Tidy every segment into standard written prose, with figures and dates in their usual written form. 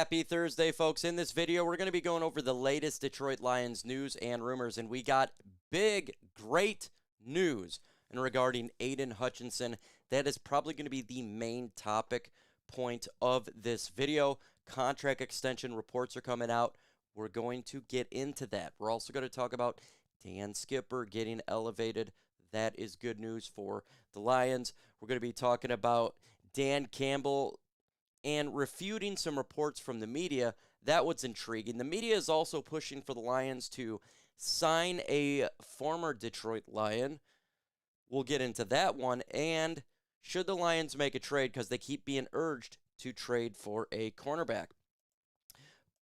Happy Thursday, folks. In this video, we're going to be going over the latest Detroit Lions news and rumors, and we got big, great news regarding Aidan Hutchinson. That is probably going to be the main topic point of this video. Contract extension reports are coming out. We're going to get into that. We're also going to talk about Dan Skipper getting elevated. That is good news for the Lions. We're going to be talking about Dan Campbell and refuting some reports from the media. That was intriguing. The media is also pushing for the Lions to sign a former Detroit Lion. We'll get into that one. And should the Lions make a trade, because they keep being urged to trade for a cornerback.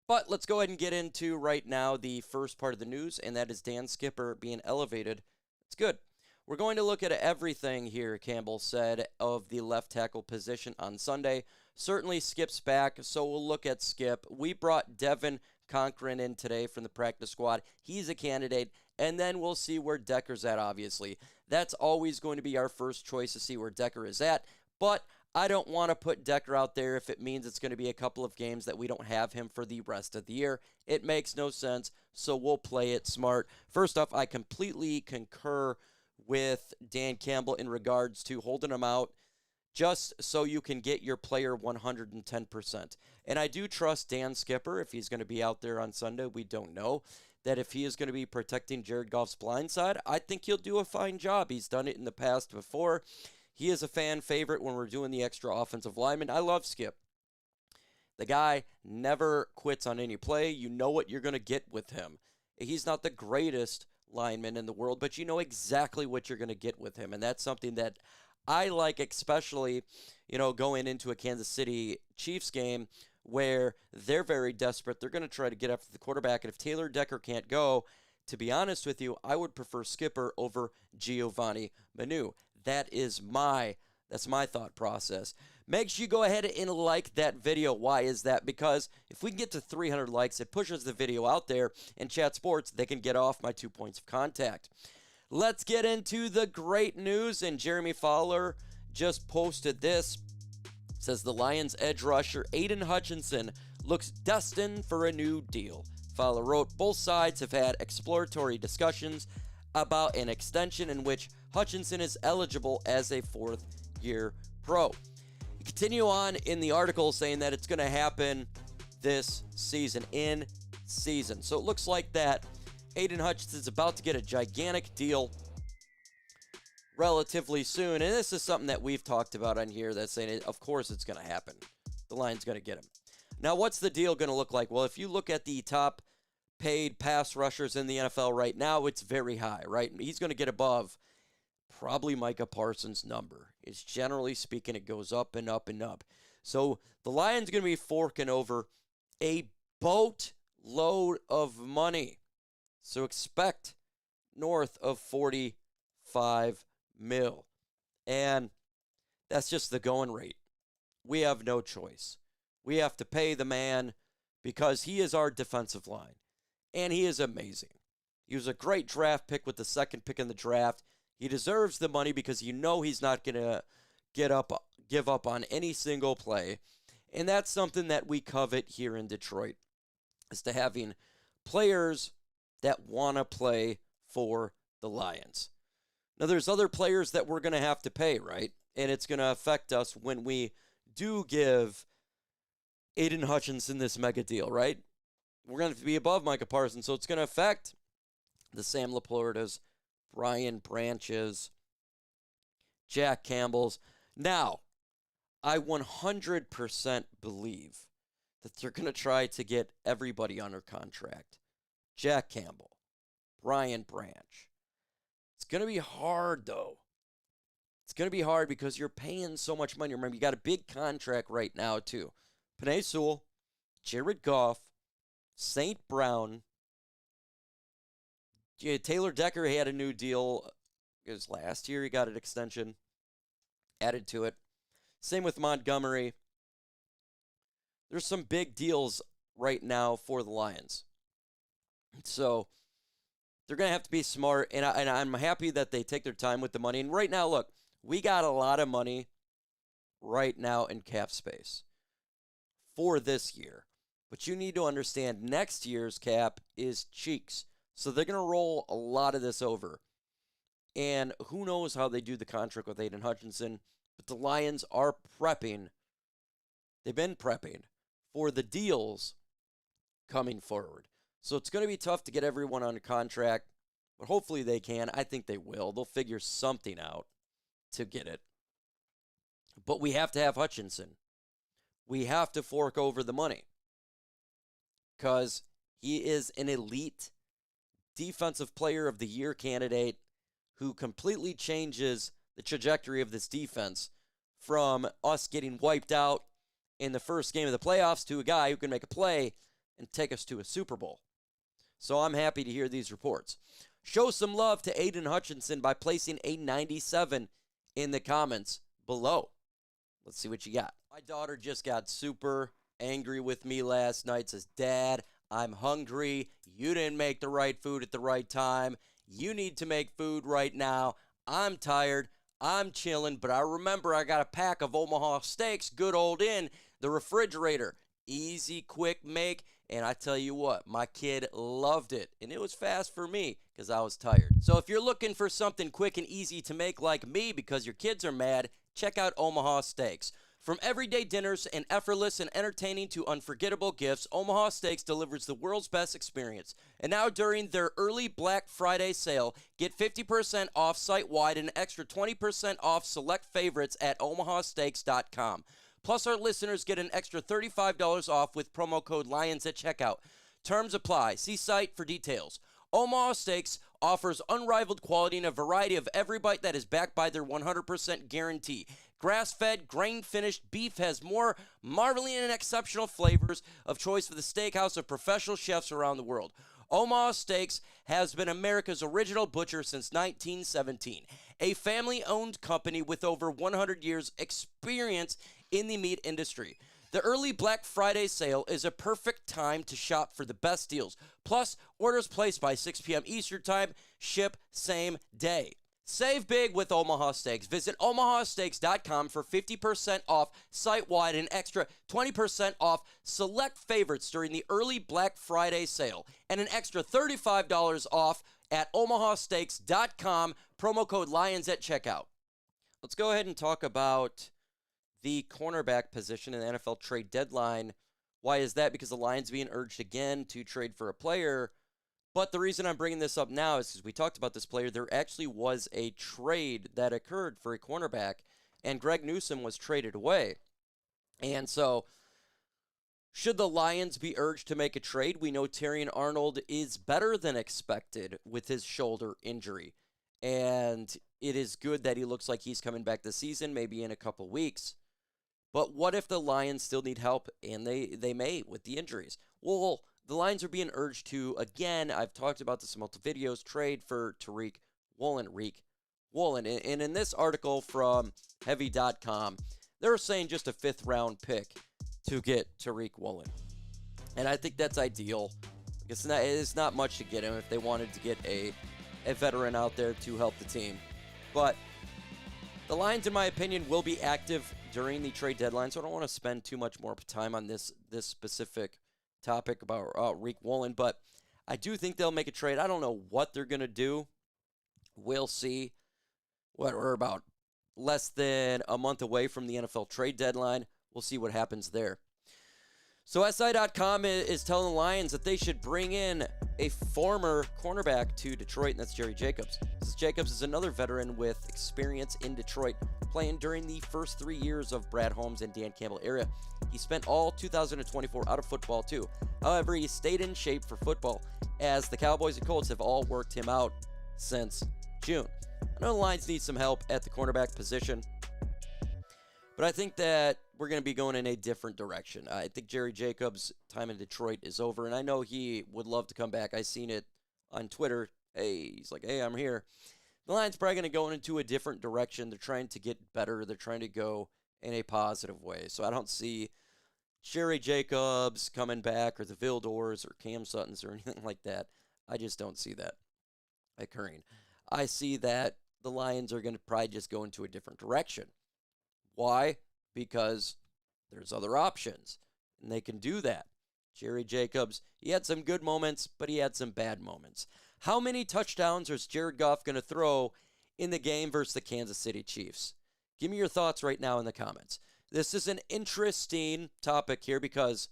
But let's go ahead and get into right now the first part of the news, and that is Dan Skipper being elevated. It's good. We're going to look at everything here, Campbell said, of the left tackle position on Sunday. Certainly Skip's back, so we'll look at Skip. We brought Devin Conklin in today from the practice squad. He's a candidate, and then we'll see where Decker's at, obviously. That's always going to be our first choice, to see where Decker is at, but I don't want to put Decker out there if it means it's going to be a couple of games that we don't have him for the rest of the year. It makes no sense, so we'll play it smart. First off, I completely concur with Dan Campbell in regards to holding him out just so you can get your player 110%. And I do trust Dan Skipper if he's going to be out there on Sunday. We don't know that if he is going to be protecting Jared Goff's blind side. I think he'll do a fine job. He's done it in the past before. He is a fan favorite when we're doing the extra offensive lineman. I love Skip. The guy never quits on any play. You know what you're going to get with him. He's not the greatest lineman in the world, but you know exactly what you're going to get with him. And that's something that I like, especially, going into a Kansas City Chiefs game where they're very desperate. They're going to try to get after the quarterback. And if Taylor Decker can't go, to be honest with you, I would prefer Skipper over Giovanni Manu. That's my thought process. Make sure you go ahead and like that video. Why is that? Because if we can get to 300 likes, it pushes the video out there, and Chat Sports, they can get off my 2 points of contact. Let's get into the great news, and Jeremy Fowler just posted this. It says the Lions edge rusher Aidan Hutchinson looks destined for a new deal. Fowler wrote, both sides have had exploratory discussions about an extension in which Hutchinson is eligible as a fourth-year pro. You continue on in the article saying that it's going to happen this season, in season. So it looks like that Aidan Hutchinson's about to get a gigantic deal relatively soon. And this is something that we've talked about on here, that's saying, of course it's going to happen. The Lions going to get him. Now, what's the deal going to look like? Well, if you look at the top paid pass rushers in the NFL right now, it's very high, right? He's going to get above probably Micah Parsons' number. It's generally speaking, it goes up and up and up. So the Lions going to be forking over a boatload of money. So expect north of 45 mil. And that's just the going rate. We have no choice. We have to pay the man because he is our defensive line. And he is amazing. He was a great draft pick with the second pick in the draft. He deserves the money because you know he's not going to give up on any single play. And that's something that we covet here in Detroit, is to having players that want to play for the Lions. Now, there's other players that we're going to have to pay, right? And it's going to affect us when we do give Aidan Hutchinson this mega deal, right? We're going to be above Micah Parsons, so it's going to affect the Sam LaPortas, Brian Branches, Jack Campbell's. Now, I 100% believe that they're going to try to get everybody under contract. Jack Campbell, Brian Branch. It's going to be hard, though. It's going to be hard because you're paying so much money. Remember, you got a big contract right now, too. Penei Sewell, Jared Goff, St. Brown, Taylor Decker had a new deal. It was last year. He got an extension added to it. Same with Montgomery. There's some big deals right now for the Lions. So they're going to have to be smart, and I'm happy that they take their time with the money. And right now, look, we got a lot of money right now in cap space for this year. But you need to understand next year's cap is cheeks. So they're going to roll a lot of this over. And who knows how they do the contract with Aidan Hutchinson. But the Lions are prepping. They've been prepping for the deals coming forward. So it's going to be tough to get everyone on a contract. But hopefully they can. I think they will. They'll figure something out to get it. But we have to have Hutchinson. We have to fork over the money. Because he is an elite Defensive Player of the Year candidate who completely changes the trajectory of this defense from us getting wiped out in the first game of the playoffs to a guy who can make a play and take us to a Super Bowl. So I'm happy to hear these reports. Show some love to Aidan Hutchinson by placing a 97 in the comments below. Let's see what you got. My daughter just got super angry with me last night. Says, Dad, I'm hungry. You didn't make the right food at the right time. You need to make food right now. I'm tired. I'm chilling. But I remember I got a pack of Omaha steaks, good old in the refrigerator. Easy, quick make. And I tell you what, my kid loved it. And it was fast for me because I was tired. So if you're looking for something quick and easy to make like me because your kids are mad, check out Omaha Steaks. From everyday dinners and effortless and entertaining to unforgettable gifts, Omaha Steaks delivers the world's best experience. And now during their early Black Friday sale, get 50% off site-wide and an extra 20% off select favorites at omahasteaks.com. Plus, our listeners get an extra $35 off with promo code LIONS at checkout. Terms apply. See site for details. Omaha Steaks offers unrivaled quality and a variety of every bite that is backed by their 100% guarantee. Grass-fed, grain-finished beef has more marveling and exceptional flavors of choice for the steakhouse of professional chefs around the world. Omaha Steaks has been America's original butcher since 1917, a family-owned company with over 100 years' experience in the meat industry. The early Black Friday sale is a perfect time to shop for the best deals. Plus, orders placed by 6 p.m. Eastern Time ship same day. Save big with Omaha Steaks. Visit omahasteaks.com for 50% off site-wide and extra 20% off select favorites during the early Black Friday sale and an extra $35 off at omahasteaks.com, promo code LIONS at checkout. Let's go ahead and talk about the cornerback position in the NFL trade deadline. Why is that? Because the Lions being urged again to trade for a player. But the reason I'm bringing this up now is because we talked about this player. There actually was a trade that occurred for a cornerback, and Greg Newsome was traded away. And so, should the Lions be urged to make a trade? We know Terrion Arnold is better than expected with his shoulder injury. And it is good that he looks like he's coming back this season, maybe in a couple weeks. But what if the Lions still need help, and they may with the injuries? Well, the Lions are being urged to, again, I've talked about this in multiple videos, trade for Tariq Woolen. And in this article from Heavy.com, they're saying just a 5th-round pick to get Tariq Woolen. And I think that's ideal. It's not much to get him if they wanted to get a veteran out there to help the team. But the Lions, in my opinion, will be active during the trade deadline, so I don't want to spend too much more time on this specific topic about Tariq Woolen, but I do think they'll make a trade. I don't know what they're going to do. We'll see. We're about less than a month away from the NFL trade deadline. We'll see what happens there. So SI.com is telling the Lions that they should bring in a former cornerback to Detroit, and that's Jerry Jacobs. Jacobs is another veteran with experience in Detroit, playing during the first 3 years of Brad Holmes and Dan Campbell era. He spent all 2024 out of football too. However, he stayed in shape for football, as the Cowboys and Colts have all worked him out since June. I know the Lions need some help at the cornerback position, but I think that we're going to be going in a different direction. I think Jerry Jacobs' time in Detroit is over, and I know he would love to come back. I seen it on Twitter. He's like, hey, I'm here. The Lions probably going to go into a different direction. They're trying to get better. They're trying to go in a positive way. So I don't see Jerry Jacobs coming back, or the Vildors or Cam Suttons or anything like that. I just don't see that occurring. I see that the Lions are going to probably just go into a different direction. Why? Because there's other options, and they can do that. Jerry Jacobs, he had some good moments, but he had some bad moments. How many touchdowns is Jared Goff going to throw in the game versus the Kansas City Chiefs? Give me your thoughts right now in the comments. This is an interesting topic here because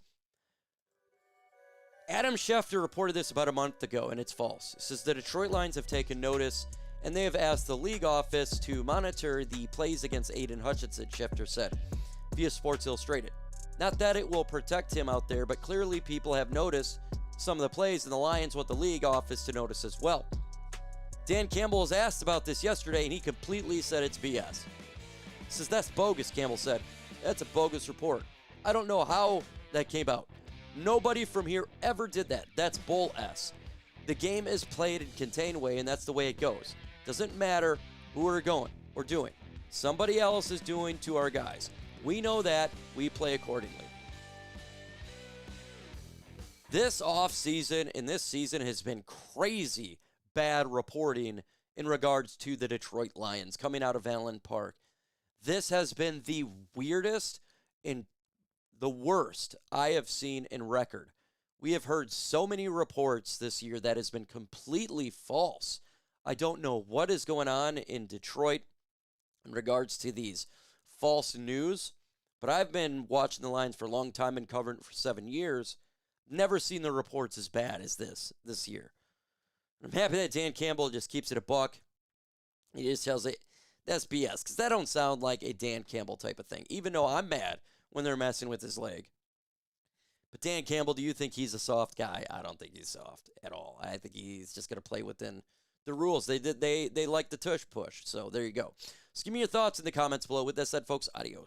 Adan Shefter reported this about a month ago, and it's false. It says the Detroit Lions have taken notice, and they have asked the league office to monitor the plays against Aidan Hutchinson, Shefter said, via Sports Illustrated. Not that it will protect him out there, but clearly people have noticed some of the plays, and the Lions want the league office to notice as well. Dan Campbell was asked about this yesterday, and he completely said it's BS. He says, that's bogus, Campbell said. That's a bogus report. I don't know how that came out. Nobody from here ever did that. That's bull S. The game is played in contained way, and that's the way it goes. Doesn't matter who we're going or doing. Somebody else is doing to our guys. We know that. We play accordingly. This offseason and this season has been crazy bad reporting in regards to the Detroit Lions coming out of Allen Park. This has been the weirdest and the worst I have seen in record. We have heard so many reports this year that has been completely false. I don't know what is going on in Detroit in regards to these false news, but I've been watching the Lions for a long time and covering it for 7 years. Never seen the reports as bad as this year. I'm happy that Dan Campbell just keeps it a buck. He just tells it that's BS, because that don't sound like a Dan Campbell type of thing, even though I'm mad when they're messing with his leg. But Dan Campbell, do you think he's a soft guy? I don't think he's soft at all. I think he's just going to play within the rules. They like the tush push, so there you go. So give me your thoughts in the comments below. With that said, folks, adios.